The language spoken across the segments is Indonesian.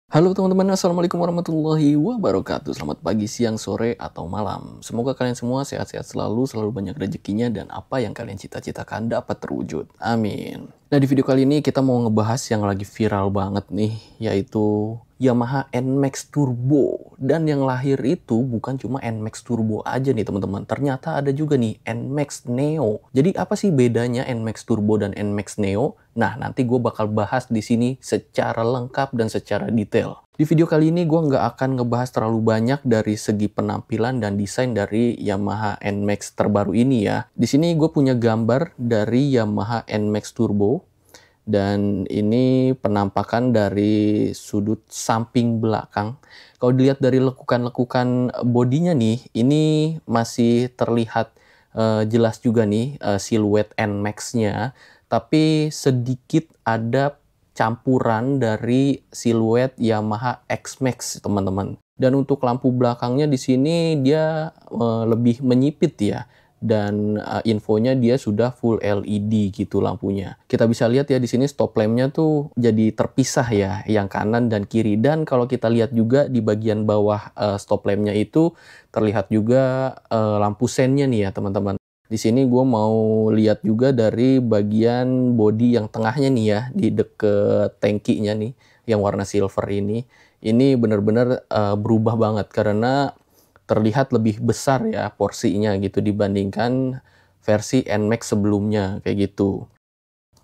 Halo teman-teman, assalamualaikum warahmatullahi wabarakatuh. Selamat pagi, siang, sore, atau malam. Semoga kalian semua sehat-sehat selalu banyak rezekinya, dan apa yang kalian cita-citakan dapat terwujud. Amin. Nah, di video kali ini kita mau ngebahas yang lagi viral banget nih, yaitu Yamaha NMAX Turbo. Dan yang lahir itu bukan cuma NMAX Turbo aja nih teman-teman. Ternyata ada juga nih NMAX Neo. Jadi apa sih bedanya NMAX Turbo dan NMAX Neo? Nah, nanti gue bakal bahas di sini secara lengkap dan secara detail. Di video kali ini gue nggak akan ngebahas terlalu banyak dari segi penampilan dan desain dari Yamaha NMAX terbaru ini ya. Di sini gue punya gambar dari Yamaha NMAX Turbo. Dan ini penampakan dari sudut samping belakang. Kalau dilihat dari lekukan-lekukan bodinya nih, ini masih terlihat jelas juga nih siluet NMAX-nya. Tapi sedikit ada campuran dari siluet Yamaha X-Max, teman-teman. Dan untuk lampu belakangnya di sini dia lebih menyipit ya. Dan infonya dia sudah full LED gitu lampunya. Kita bisa lihat ya di sini stop lampnya tuh jadi terpisah ya, yang kanan dan kiri. Dan kalau kita lihat juga di bagian bawah stop lampnya itu terlihat juga lampu sennya nih ya teman-teman. Di sini gue mau lihat juga dari bagian bodi yang tengahnya nih ya, di deket tangkinya nih, yang warna silver ini. Ini bener-bener berubah banget karena terlihat lebih besar ya porsinya gitu dibandingkan versi NMAX sebelumnya kayak gitu.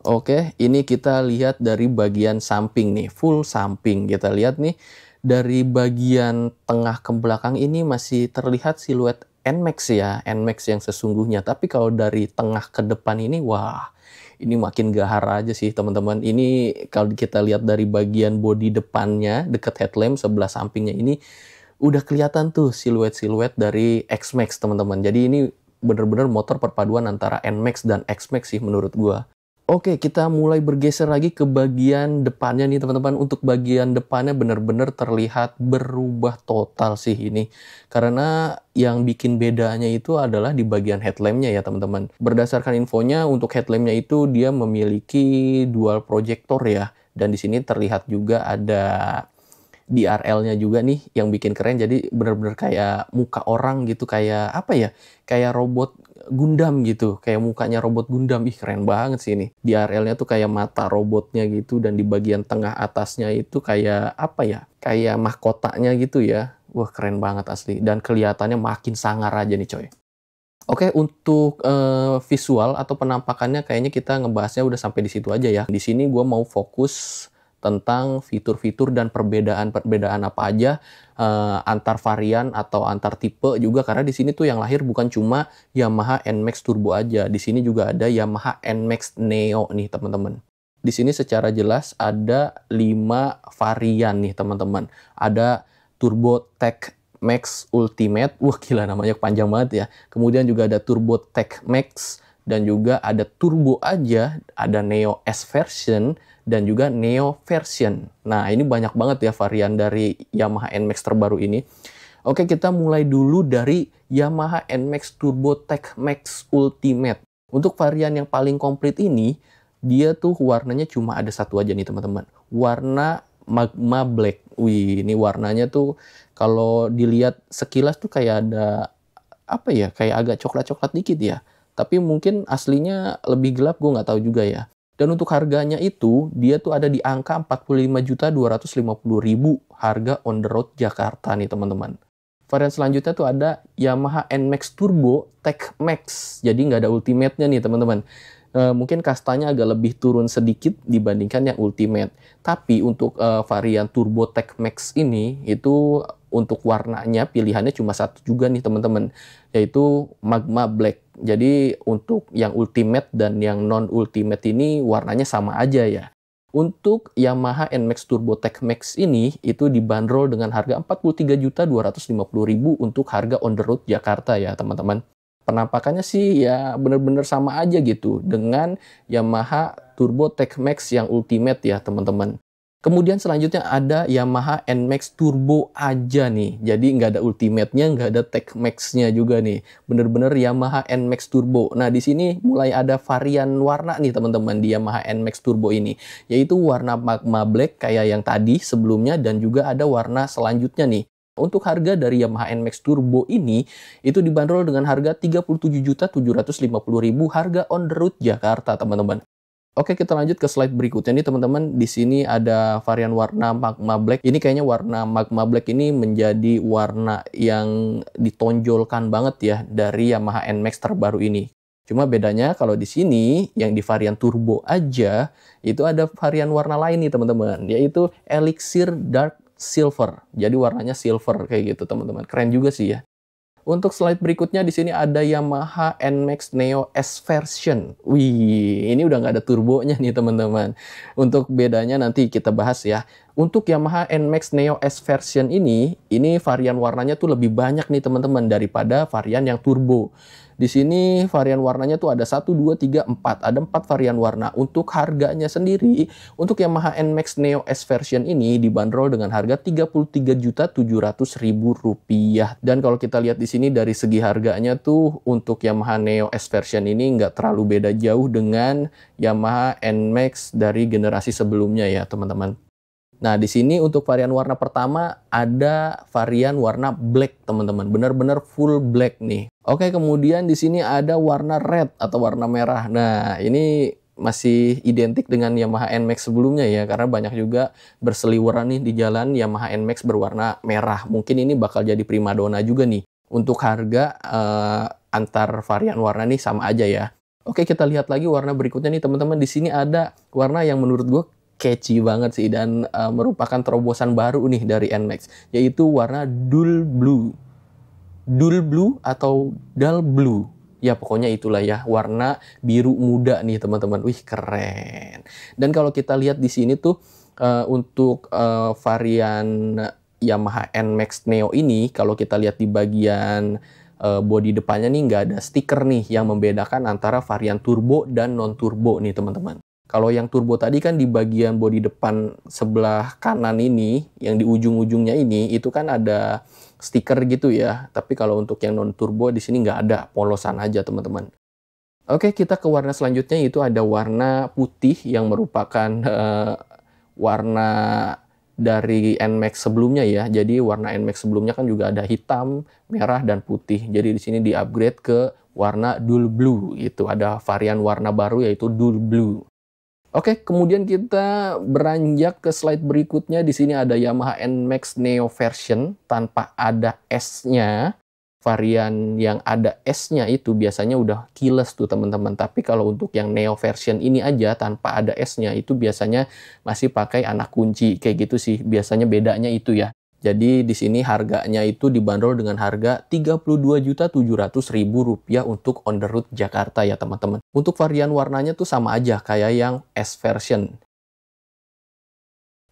Oke, ini kita lihat dari bagian samping nih, full samping. Kita lihat nih dari bagian tengah ke belakang ini masih terlihat siluet NMAX ya, NMAX yang sesungguhnya. Tapi kalau dari tengah ke depan ini, wah, ini makin gahar aja sih teman-teman. Ini kalau kita lihat dari bagian bodi depannya, dekat headlamp sebelah sampingnya ini, udah kelihatan tuh siluet-siluet dari X-Max teman-teman. Jadi ini bener-bener motor perpaduan antara NMAX dan X-Max sih menurut gua. Oke, kita mulai bergeser lagi ke bagian depannya nih teman-teman. Untuk bagian depannya bener-bener terlihat berubah total sih ini. Karena yang bikin bedanya itu adalah di bagian headlampnya ya teman-teman. Berdasarkan infonya untuk headlampnya itu dia memiliki dual projector ya. Dan di sini terlihat juga ada DRL-nya juga nih yang bikin keren. Jadi bener-bener kayak muka orang gitu, kayak apa ya, kayak robot Gundam gitu, kayak mukanya robot Gundam. Ih, keren banget sih ini. DRL-nya tuh kayak mata robotnya gitu, dan di bagian tengah atasnya itu kayak apa ya, kayak mahkotanya gitu ya. Wah, keren banget asli, dan kelihatannya makin sangar aja nih coy. Oke, untuk visual atau penampakannya kayaknya kita ngebahasnya udah sampai di situ aja ya. Di sini gue mau fokus tentang fitur-fitur dan perbedaan apa aja antar varian atau antar tipe juga, karena di sini tuh yang lahir bukan cuma Yamaha NMAX Turbo aja. Di sini juga ada Yamaha NMAX Neo nih teman-teman. Di sini secara jelas ada 5 varian nih teman-teman. Ada Turbo Tech Max Ultimate, wah gila namanya panjang banget ya. Kemudian juga ada Turbo Tech Max, dan juga ada Turbo aja, ada Neo S version, dan juga Neo version. Nah, ini banyak banget ya varian dari Yamaha NMAX terbaru ini. Oke, kita mulai dulu dari Yamaha NMAX Turbo Tech Max Ultimate. Untuk varian yang paling komplit ini, dia tuh warnanya cuma ada satu aja nih teman-teman. Warna Magma Black. Wih, ini warnanya tuh kalau dilihat sekilas tuh kayak ada apa ya, kayak agak coklat-coklat dikit ya. Tapi mungkin aslinya lebih gelap, gue nggak tahu juga ya. Dan untuk harganya itu, dia tuh ada di angka 45.250.000 harga on the road Jakarta nih teman-teman. Varian selanjutnya tuh ada Yamaha NMAX Turbo Tech Max. Jadi nggak ada ultimate-nya nih teman-teman. Mungkin kastanya agak lebih turun sedikit dibandingkan yang Ultimate. Tapi untuk varian Turbo Tech Max ini, itu untuk warnanya pilihannya cuma satu juga nih teman-teman, yaitu Magma Black. Jadi untuk yang Ultimate dan yang non-Ultimate ini warnanya sama aja ya. Untuk Yamaha NMAX Turbo Tech Max ini, itu dibanderol dengan harga 43.250.000 untuk harga on the road Jakarta ya teman-teman. Penampakannya sih ya bener-bener sama aja gitu dengan Yamaha Turbo Tech Max yang Ultimate ya teman-teman. Kemudian selanjutnya ada Yamaha NMAX Turbo aja nih. Jadi nggak ada Ultimate-nya, nggak ada Tech Max-nya juga nih. Bener-bener Yamaha NMAX Turbo. Nah, di sini mulai ada varian warna nih teman-teman di Yamaha NMAX Turbo ini. Yaitu warna Magma Black kayak yang tadi sebelumnya dan juga ada warna selanjutnya nih. Untuk harga dari Yamaha NMAX Turbo ini, itu dibanderol dengan harga Rp37.750.000 harga on the road Jakarta, teman-teman. Oke, kita lanjut ke slide berikutnya nih teman-teman. Di sini ada varian warna Magma Black. Ini kayaknya warna Magma Black ini menjadi warna yang ditonjolkan banget ya dari Yamaha NMAX terbaru ini. Cuma bedanya kalau di sini yang di varian turbo aja itu ada varian warna lain nih teman-teman, yaitu Elixir Dark Silver. Jadi warnanya silver kayak gitu teman-teman. Keren juga sih ya. Untuk slide berikutnya di sini ada Yamaha NMAX Neo S version. Wih, ini udah nggak ada turbonya nih teman-teman. Untuk bedanya nanti kita bahas ya. Untuk Yamaha NMAX Neo S version ini varian warnanya tuh lebih banyak nih teman-teman daripada varian yang turbo. Di sini varian warnanya tuh ada 1, 2, 3, 4. Ada 4 varian warna. Untuk harganya sendiri, untuk Yamaha NMAX Neo S version ini dibanderol dengan harga Rp33.700.000. Dan kalau kita lihat di sini dari segi harganya tuh untuk Yamaha Neo S version ini nggak terlalu beda jauh dengan Yamaha NMAX dari generasi sebelumnya ya teman-teman. Nah, di sini untuk varian warna pertama ada varian warna black, teman-teman. Benar-benar full black nih. Oke, kemudian di sini ada warna red atau warna merah. Nah, ini masih identik dengan Yamaha NMAX sebelumnya ya, karena banyak juga berseliweran nih di jalan Yamaha NMAX berwarna merah. Mungkin ini bakal jadi primadona juga nih. Untuk harga antar varian warna nih sama aja ya. Oke, kita lihat lagi warna berikutnya nih, teman-teman. Di sini ada warna yang menurut gue catchy banget sih dan merupakan terobosan baru nih dari NMAX, yaitu warna dull blue atau dull blue ya, pokoknya itulah ya, warna biru muda nih teman-teman. Wih, keren. Dan kalau kita lihat di sini tuh untuk varian Yamaha NMAX Neo ini, kalau kita lihat di bagian bodi depannya nih nggak ada stiker nih yang membedakan antara varian turbo dan non turbo nih teman-teman. Kalau yang turbo tadi kan di bagian bodi depan sebelah kanan ini, yang di ujung-ujungnya ini, itu kan ada stiker gitu ya. Tapi kalau untuk yang non-turbo di sini nggak ada, polosan aja teman-teman. Oke, kita ke warna selanjutnya, itu ada warna putih yang merupakan warna dari NMAX sebelumnya ya. Jadi warna NMAX sebelumnya kan juga ada hitam, merah, dan putih. Jadi di sini di-upgrade ke warna dull blue gitu. Ada varian warna baru yaitu dull blue. Oke, kemudian kita beranjak ke slide berikutnya. Di sini ada Yamaha NMAX Neo version tanpa ada S-nya. Varian yang ada S-nya itu biasanya udah keyless tuh teman-teman. Tapi kalau untuk yang Neo version ini aja tanpa ada S-nya itu biasanya masih pakai anak kunci. Kayak gitu sih, biasanya bedanya itu ya. Jadi di sini harganya itu dibanderol dengan harga Rp32.700.000 untuk on the road Jakarta ya teman-teman. Untuk varian warnanya tuh sama aja kayak yang S version.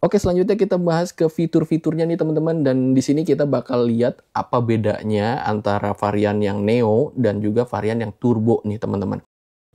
Oke, selanjutnya kita bahas ke fitur-fiturnya nih teman-teman, dan di sini kita bakal lihat apa bedanya antara varian yang Neo dan juga varian yang Turbo nih teman-teman.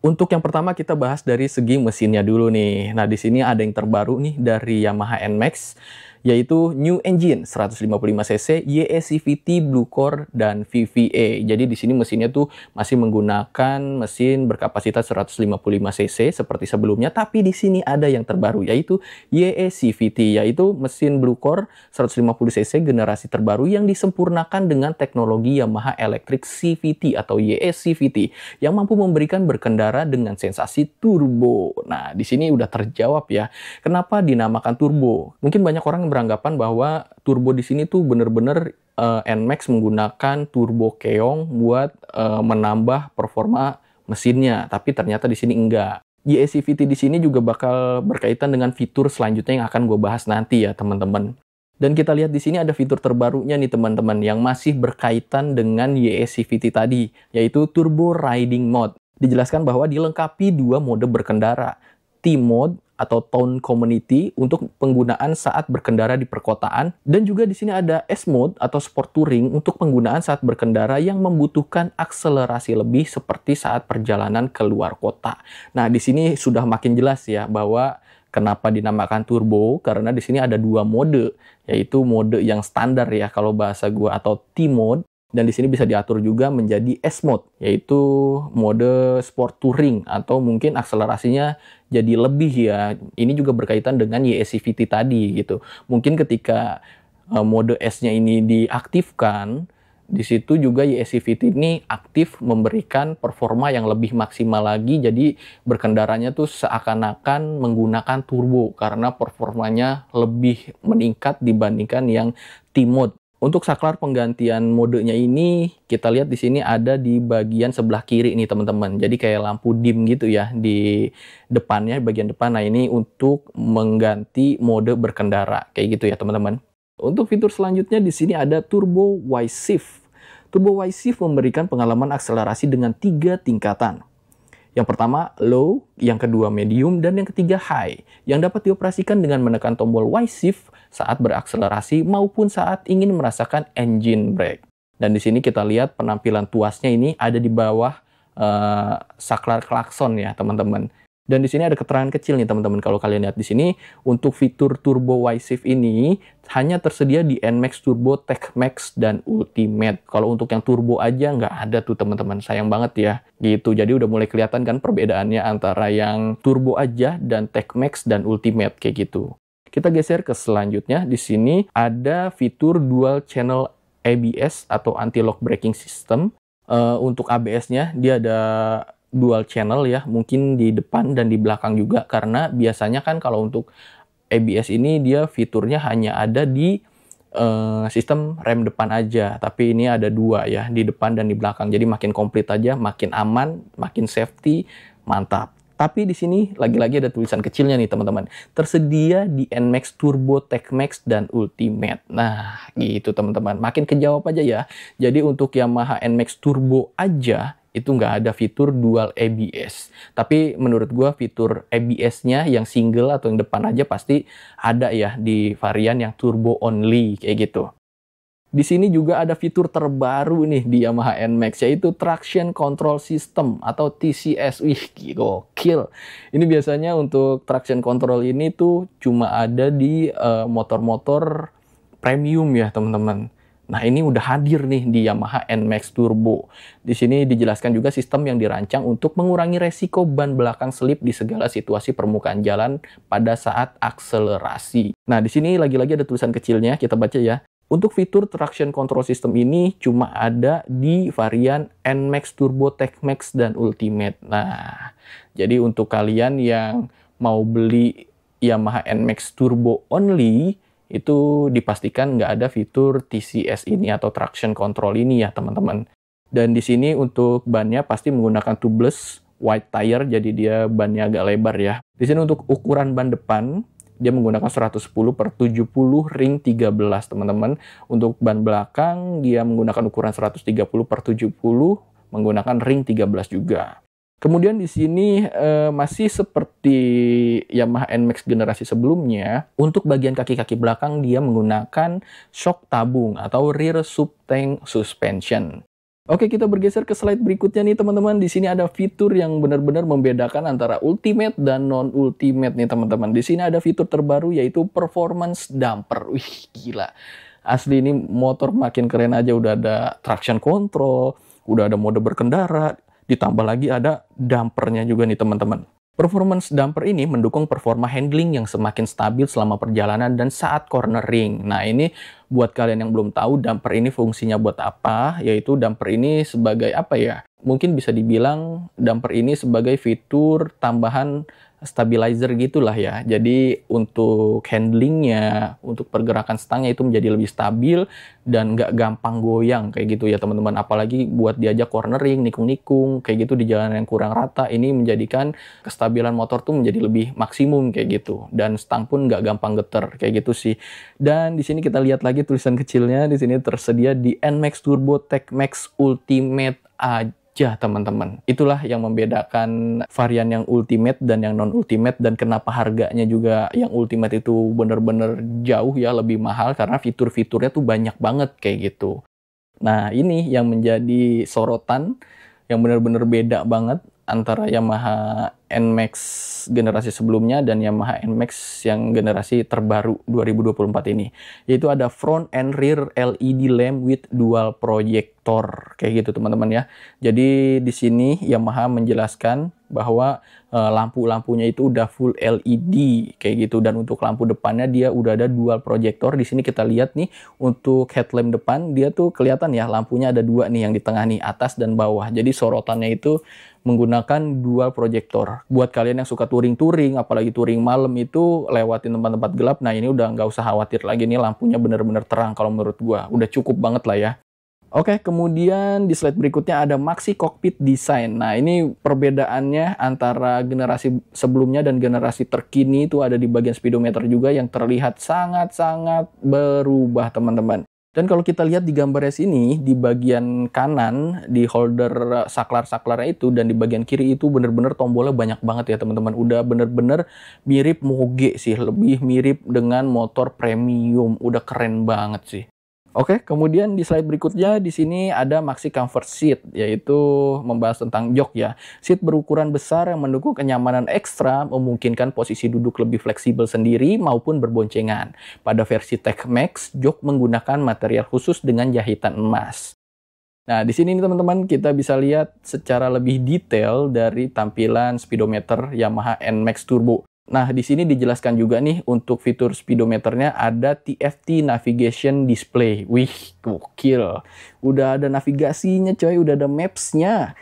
Untuk yang pertama kita bahas dari segi mesinnya dulu nih. Nah, di sini ada yang terbaru nih dari Yamaha NMAX, yaitu New Engine 155cc YECVT Blue Core dan VVA. Jadi di sini mesinnya tuh masih menggunakan mesin berkapasitas 155cc seperti sebelumnya, tapi di sini ada yang terbaru yaitu YECVT, yaitu mesin Blue Core 150cc generasi terbaru yang disempurnakan dengan teknologi Yamaha Electric CVT atau YECVT yang mampu memberikan berkendara dengan sensasi turbo. Nah, di sini udah terjawab ya, kenapa dinamakan turbo. Mungkin banyak orang beranggapan bahwa turbo di sini tuh bener-bener NMAX menggunakan turbo keong buat menambah performa mesinnya, tapi ternyata di sini enggak. YECVT di sini juga bakal berkaitan dengan fitur selanjutnya yang akan gue bahas nanti ya teman-teman. Dan kita lihat di sini ada fitur terbarunya nih teman-teman yang masih berkaitan dengan YECVT tadi, yaitu Turbo Riding Mode. Dijelaskan bahwa dilengkapi 2 mode berkendara, T-Mode atau Tone Community untuk penggunaan saat berkendara di perkotaan. Dan juga di sini ada S-Mode atau Sport Touring untuk penggunaan saat berkendara yang membutuhkan akselerasi lebih seperti saat perjalanan keluar kota. Nah, di sini sudah makin jelas ya bahwa kenapa dinamakan turbo, karena di sini ada dua mode, yaitu mode yang standar ya kalau bahasa gua atau T-Mode. Dan di sini bisa diatur juga menjadi S-Mode, yaitu mode Sport Touring atau mungkin akselerasinya jadi lebih ya. Ini juga berkaitan dengan YSCVT tadi gitu. Mungkin ketika mode S-nya ini diaktifkan, di situ juga YSCVT ini aktif memberikan performa yang lebih maksimal lagi. Jadi berkendaranya tuh seakan-akan menggunakan turbo karena performanya lebih meningkat dibandingkan yang T-Mode. Untuk saklar penggantian modenya ini, kita lihat di sini ada di bagian sebelah kiri nih teman-teman. Jadi kayak lampu dim gitu ya di depannya, bagian depan. Nah ini untuk mengganti mode berkendara, kayak gitu ya teman-teman. Untuk fitur selanjutnya di sini ada Turbo Y-Shift. Turbo Y-Shift memberikan pengalaman akselerasi dengan 3 tingkatan. Yang pertama low, yang kedua medium, dan yang ketiga high, yang dapat dioperasikan dengan menekan tombol Y-Shift saat berakselerasi maupun saat ingin merasakan engine brake. Dan di sini kita lihat penampilan tuasnya ini ada di bawah saklar klakson ya teman-teman. Dan di sini ada keterangan kecil nih teman-teman, kalau kalian lihat di sini untuk fitur Turbo Y-Shift ini hanya tersedia di NMAX Turbo, TechMax, dan Ultimate. Kalau untuk yang turbo aja nggak ada tuh teman-teman, sayang banget ya gitu. Jadi udah mulai kelihatan kan perbedaannya antara yang turbo aja dan TechMax dan Ultimate kayak gitu. Kita geser ke selanjutnya, di sini ada fitur Dual Channel ABS atau Anti-Lock Braking System. Untuk ABS-nya dia ada dual channel ya, mungkin di depan dan di belakang juga, karena biasanya kan kalau untuk ABS ini dia fiturnya hanya ada di sistem rem depan aja, tapi ini ada dua ya, di depan dan di belakang. Jadi makin komplit aja, makin aman, makin safety, mantap. Tapi di sini lagi-lagi ada tulisan kecilnya nih teman-teman. Tersedia di NMAX Turbo, TechMax, dan Ultimate. Nah, gitu teman-teman. Makin kejawab aja ya. Jadi untuk Yamaha NMAX Turbo aja itu nggak ada fitur dual ABS. Tapi menurut gua fitur ABS-nya yang single atau yang depan aja pasti ada ya di varian yang turbo only kayak gitu. Di sini juga ada fitur terbaru nih di Yamaha NMAX, yaitu Traction Control System atau TCS. Wih, gokil. Ini biasanya untuk traction control ini tuh cuma ada di motor-motor premium ya teman-teman. Nah ini udah hadir nih di Yamaha NMAX Turbo. Di sini dijelaskan juga sistem yang dirancang untuk mengurangi resiko ban belakang selip di segala situasi permukaan jalan pada saat akselerasi. Nah di sini lagi-lagi ada tulisan kecilnya, kita baca ya. Untuk fitur traction control system ini cuma ada di varian NMAX Turbo, TechMax, dan Ultimate. Nah, jadi untuk kalian yang mau beli Yamaha NMAX Turbo only, itu dipastikan nggak ada fitur TCS ini atau traction control ini ya teman-teman. Dan di sini untuk bannya pasti menggunakan tubeless wide tire, jadi dia bannya agak lebar ya. Di sini untuk ukuran ban depan, dia menggunakan 110/70 ring 13 teman-teman. Untuk ban belakang dia menggunakan ukuran 130/70 menggunakan ring 13 juga. Kemudian di sini masih seperti Yamaha NMAX generasi sebelumnya, untuk bagian kaki-kaki belakang dia menggunakan shock tabung atau rear sub tank suspension. Oke, kita bergeser ke slide berikutnya nih teman-teman. Di sini ada fitur yang benar-benar membedakan antara Ultimate dan non-Ultimate nih teman-teman. Di sini ada fitur terbaru yaitu Performance Damper. Wih, gila. Asli ini motor makin keren aja, udah ada traction control, udah ada mode berkendara, ditambah lagi ada dampernya juga nih teman-teman. Performance damper ini mendukung performa handling yang semakin stabil selama perjalanan dan saat cornering. Nah ini buat kalian yang belum tahu damper ini fungsinya buat apa, yaitu damper ini sebagai apa ya? Mungkin bisa dibilang damper ini sebagai fitur tambahan stabilizer gitulah ya. Jadi untuk handlingnya, untuk pergerakan stangnya itu menjadi lebih stabil dan nggak gampang goyang kayak gitu ya teman-teman. Apalagi buat diajak cornering, nikung-nikung kayak gitu di jalan yang kurang rata, ini menjadikan kestabilan motor tuh menjadi lebih maksimum kayak gitu. Dan stang pun nggak gampang geter kayak gitu sih. Dan di sini kita lihat lagi tulisan kecilnya, di sini tersedia di NMAX Turbo, TechMax, Ultimate aja. aja teman-teman. Itulah yang membedakan varian yang ultimate dan yang non-ultimate, dan kenapa harganya juga yang ultimate itu bener-bener jauh ya lebih mahal, karena fitur-fiturnya tuh banyak banget kayak gitu. Nah, ini yang menjadi sorotan yang benar-benar beda banget antara Yamaha NMAX generasi sebelumnya dan Yamaha NMAX yang generasi terbaru 2024 ini. Yaitu ada front and rear LED lamp with dual projector. Kayak gitu teman-teman ya. Jadi di sini Yamaha menjelaskan bahwa lampu-lampunya itu udah full LED kayak gitu, dan untuk lampu depannya dia udah ada dual projector. Di sini kita lihat nih untuk headlamp depan dia tuh kelihatan ya lampunya ada dua nih, yang di tengah nih, atas dan bawah. Jadi sorotannya itu menggunakan dual projector. Buat kalian yang suka touring-touring, apalagi touring malam itu lewatin tempat-tempat gelap, nah ini udah nggak usah khawatir lagi nih, lampunya bener-bener terang kalau menurut gua. Udah cukup banget lah ya. Oke, kemudian di slide berikutnya ada Maxi Cockpit Design. Nah, ini perbedaannya antara generasi sebelumnya dan generasi terkini itu ada di bagian speedometer juga, yang terlihat sangat-sangat berubah, teman-teman. Dan kalau kita lihat di gambarnya sini, di bagian kanan, di holder saklar-saklarnya itu, dan di bagian kiri itu bener-bener tombolnya banyak banget ya, teman-teman. Udah bener-bener mirip Moge sih, lebih mirip dengan motor premium. Udah keren banget sih. Oke, kemudian di slide berikutnya di sini ada Maxi Comfort Seat, yaitu membahas tentang jok ya. Seat berukuran besar yang mendukung kenyamanan ekstra, memungkinkan posisi duduk lebih fleksibel sendiri maupun berboncengan. Pada versi Tech Max, jok menggunakan material khusus dengan jahitan emas. Nah, di sini nih teman-teman, kita bisa lihat secara lebih detail dari tampilan speedometer Yamaha NMAX Turbo. Nah, di sini dijelaskan juga nih untuk fitur speedometernya ada TFT Navigation Display. Wih, gokil. Udah ada navigasinya coy, udah ada maps-nya.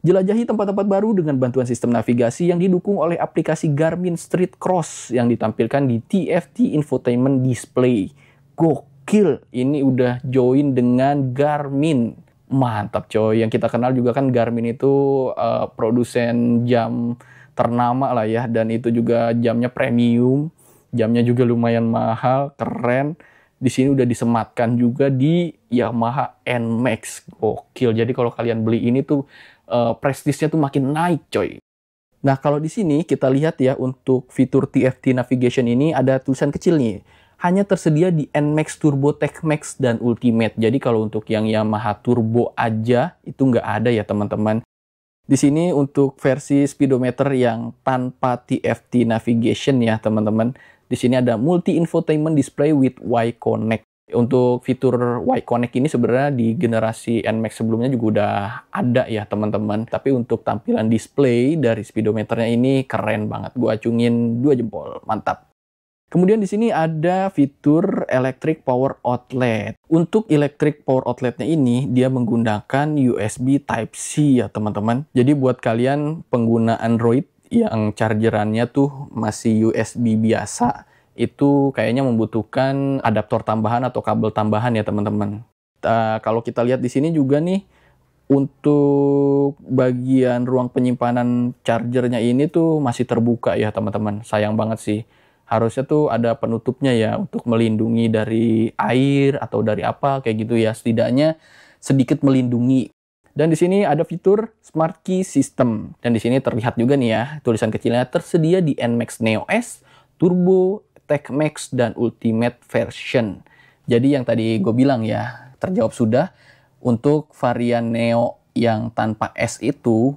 Jelajahi tempat-tempat baru dengan bantuan sistem navigasi yang didukung oleh aplikasi Garmin Street Cross yang ditampilkan di TFT Infotainment Display. Gokil, ini udah join dengan Garmin. Mantap coy, yang kita kenal juga kan Garmin itu produsen jam ternama lah ya, dan itu juga jamnya premium, jamnya juga lumayan mahal, keren. Di sini udah disematkan juga di Yamaha NMAX. Gokil. Jadi kalau kalian beli ini tuh prestisnya tuh makin naik coy. Nah, kalau di sini kita lihat ya, untuk fitur TFT Navigation ini ada tulisan kecil nih. Hanya tersedia di NMAX Turbo, Tech Max, dan Ultimate. Jadi kalau untuk yang Yamaha Turbo aja itu nggak ada ya teman-teman. Di sini untuk versi speedometer yang tanpa TFT Navigation ya teman-teman. Di sini ada Multi Infotainment Display with Y-Connect. Untuk fitur Y-Connect ini sebenarnya di generasi NMAX sebelumnya juga udah ada ya teman-teman. Tapi untuk tampilan display dari speedometernya ini keren banget. Gua acungin 2 jempol, mantap. Kemudian di sini ada fitur Electric Power Outlet. Untuk Electric Power Outletnya ini dia menggunakan USB Type-C ya teman-teman. Jadi buat kalian pengguna Android yang chargerannya tuh masih USB biasa, itu kayaknya membutuhkan adaptor tambahan atau kabel tambahan ya teman-teman. Kalau kita lihat di sini juga nih, untuk bagian ruang penyimpanan chargernya ini tuh masih terbuka ya teman-teman. Sayang banget sih. Harusnya tuh ada penutupnya ya untuk melindungi dari air atau dari apa kayak gitu ya, setidaknya sedikit melindungi. Dan di sini ada fitur Smart Key System, dan di sini terlihat juga nih ya tulisan kecilnya, tersedia di NMAX Neo S, Turbo, Tech Max, dan Ultimate version. Jadi yang tadi gue bilang ya terjawab sudah. Untuk varian Neo yang tanpa S itu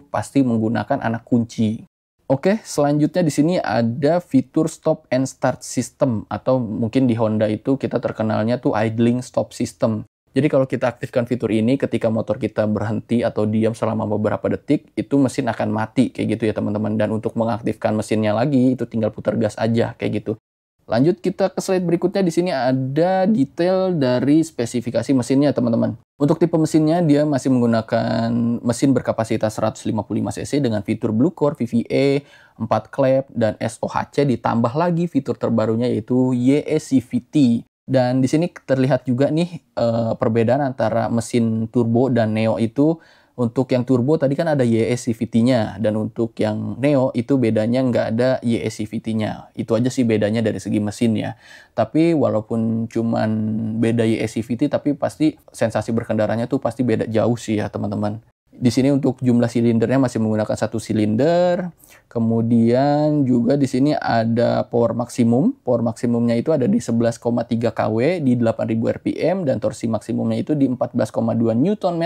pasti menggunakan anak kunci. Oke, selanjutnya di sini ada fitur Stop and Start System, atau mungkin di Honda itu kita terkenalnya tuh Idling Stop System. Jadi kalau kita aktifkan fitur ini, ketika motor kita berhenti atau diam selama beberapa detik, itu mesin akan mati kayak gitu ya teman-teman. Dan untuk mengaktifkan mesinnya lagi, itu tinggal putar gas aja kayak gitu. Lanjut kita ke slide berikutnya. Di sini ada detail dari spesifikasi mesinnya teman-teman. Untuk tipe mesinnya dia masih menggunakan mesin berkapasitas 155 cc dengan fitur Blue Core, VVA, 4 klep, dan SOHC, ditambah lagi fitur terbarunya yaitu YECVT. Dan di sini terlihat juga nih perbedaan antara mesin turbo dan Neo itu. Untuk yang turbo tadi kan ada YECVT-nya, dan untuk yang Neo itu bedanya nggak ada YECVT-nya. Itu aja sih bedanya dari segi mesin ya. Tapi walaupun cuman beda YECVT, tapi pasti sensasi berkendaranya tuh pasti beda jauh sih ya teman-teman. Di sini untuk jumlah silindernya masih menggunakan 1 silinder. Kemudian juga di sini ada power maksimum. Power maksimumnya itu ada di 11,3 kW di 8.000 rpm dan torsi maksimumnya itu di 14,2 Nm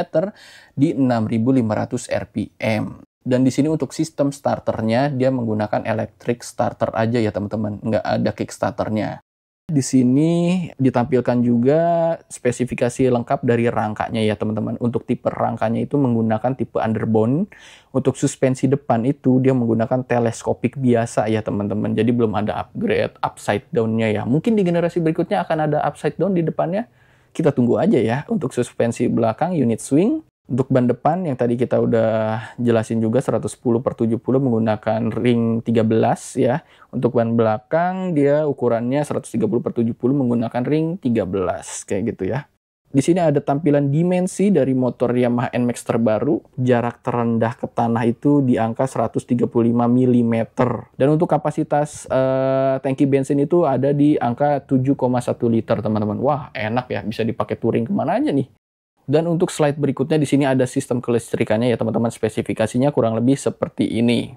di 6.500 rpm. Dan di sini untuk sistem starternya dia menggunakan electric starter aja ya teman-teman, nggak ada kickstarternya. Di sini ditampilkan juga spesifikasi lengkap dari rangkanya ya teman-teman. Untuk tipe rangkanya itu menggunakan tipe underbone. Untuk suspensi depan itu dia menggunakan teleskopik biasa ya teman-teman. Jadi belum ada upgrade upside down-nya ya. Mungkin di generasi berikutnya akan ada upside down di depannya. Kita tunggu aja ya. Untuk suspensi belakang unit swing. Untuk ban depan yang tadi kita udah jelasin juga 110/70 menggunakan ring 13 ya. Untuk ban belakang dia ukurannya 130/70 menggunakan ring 13 kayak gitu ya. Di sini ada tampilan dimensi dari motor Yamaha NMAX terbaru. Jarak terendah ke tanah itu di angka 135 mm. Dan untuk kapasitas tangki bensin itu ada di angka 7,1 liter teman-teman. Wah enak ya, bisa dipakai touring kemana aja nih. Dan untuk slide berikutnya di sini ada sistem kelistrikannya ya teman-teman, spesifikasinya kurang lebih seperti ini.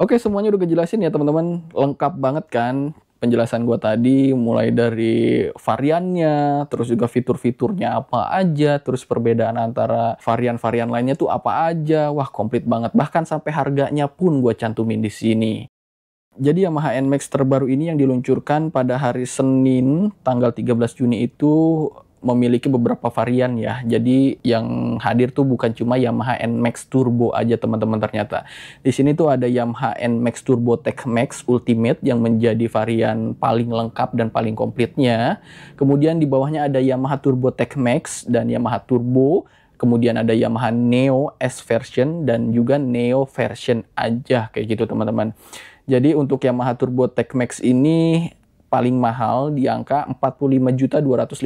Oke, semuanya udah kejelasin ya teman-teman, lengkap banget kan penjelasan gua tadi, mulai dari variannya, terus juga fitur-fiturnya apa aja, terus perbedaan antara varian-varian lainnya tuh apa aja. Wah, komplit banget. Bahkan sampai harganya pun gua cantumin di sini. Jadi Yamaha NMAX terbaru ini yang diluncurkan pada hari Senin tanggal 13 Juni itu memiliki beberapa varian ya. Jadi yang hadir tuh bukan cuma Yamaha NMAX Turbo aja teman-teman ternyata. Di sini tuh ada Yamaha NMAX Turbo Tech Max Ultimate yang menjadi varian paling lengkap dan paling komplitnya. Kemudian di bawahnya ada Yamaha Turbo Tech Max dan Yamaha Turbo. Kemudian ada Yamaha Neo S version dan juga Neo version aja kayak gitu teman-teman. Jadi untuk Yamaha Turbo Tech Max ini paling mahal di angka 45.250.000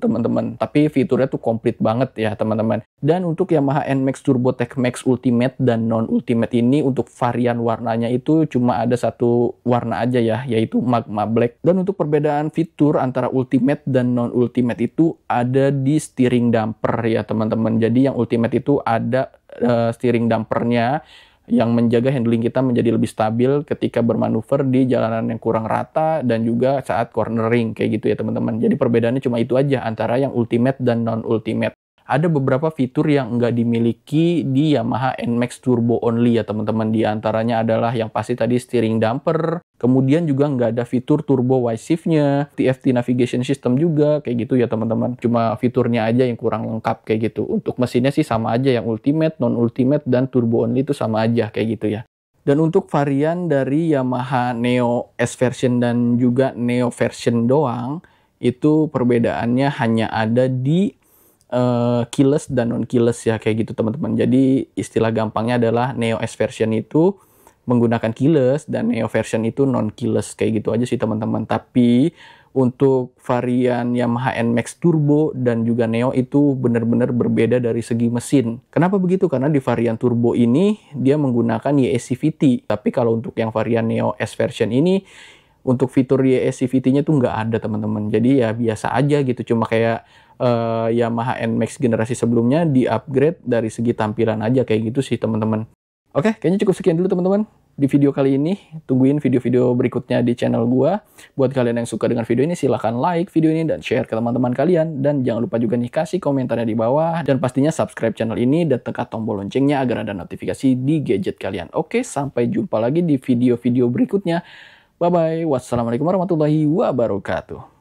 teman-teman. Tapi fiturnya tuh komplit banget ya teman-teman. Dan untuk Yamaha NMAX Turbo Tech Max Ultimate dan non-Ultimate ini untuk varian warnanya itu cuma ada satu warna aja ya, yaitu Magma Black. Dan untuk perbedaan fitur antara Ultimate dan non-Ultimate itu ada di steering damper ya teman-teman. Jadi yang Ultimate itu ada steering dampernya yang menjaga handling kita menjadi lebih stabil ketika bermanuver di jalanan yang kurang rata dan juga saat cornering kayak gitu ya teman-teman. Jadi perbedaannya cuma itu aja antara yang Ultimate dan non-Ultimate. Ada beberapa fitur yang nggak dimiliki di Yamaha NMAX Turbo only ya teman-teman. Di antaranya adalah yang pasti tadi steering damper, kemudian juga nggak ada fitur turbo wise shift-nya, TFT navigation system juga kayak gitu ya teman-teman. Cuma fiturnya aja yang kurang lengkap kayak gitu. Untuk mesinnya sih sama aja, yang Ultimate, non-Ultimate, dan turbo only itu sama aja kayak gitu ya. Dan untuk varian dari Yamaha Neo S version dan juga Neo version doang, itu perbedaannya hanya ada di keyless dan non keyless ya kayak gitu teman-teman. Jadi istilah gampangnya adalah Neo S version itu menggunakan keyless dan Neo version itu non keyless kayak gitu aja sih teman-teman. Tapi untuk varian Yamaha NMAX Turbo dan juga Neo itu benar-benar berbeda dari segi mesin. Kenapa begitu? Karena di varian Turbo ini dia menggunakan YSCVT. Tapi kalau untuk yang varian Neo S version ini untuk fitur YSCVT-nya tuh nggak ada teman-teman. Jadi ya biasa aja gitu. Cuma kayak Yamaha NMAX generasi sebelumnya di-upgrade dari segi tampilan aja kayak gitu sih teman-teman. Oke, kayaknya cukup sekian dulu teman-teman di video kali ini. Tungguin video-video berikutnya di channel gua. Buat kalian yang suka dengan video ini silahkan like video ini dan share ke teman-teman kalian. Dan jangan lupa juga nih kasih komentarnya di bawah. Dan pastinya subscribe channel ini dan tekan tombol loncengnya agar ada notifikasi di gadget kalian. Oke, sampai jumpa lagi di video-video berikutnya. Bye-bye. Wassalamualaikum warahmatullahi wabarakatuh.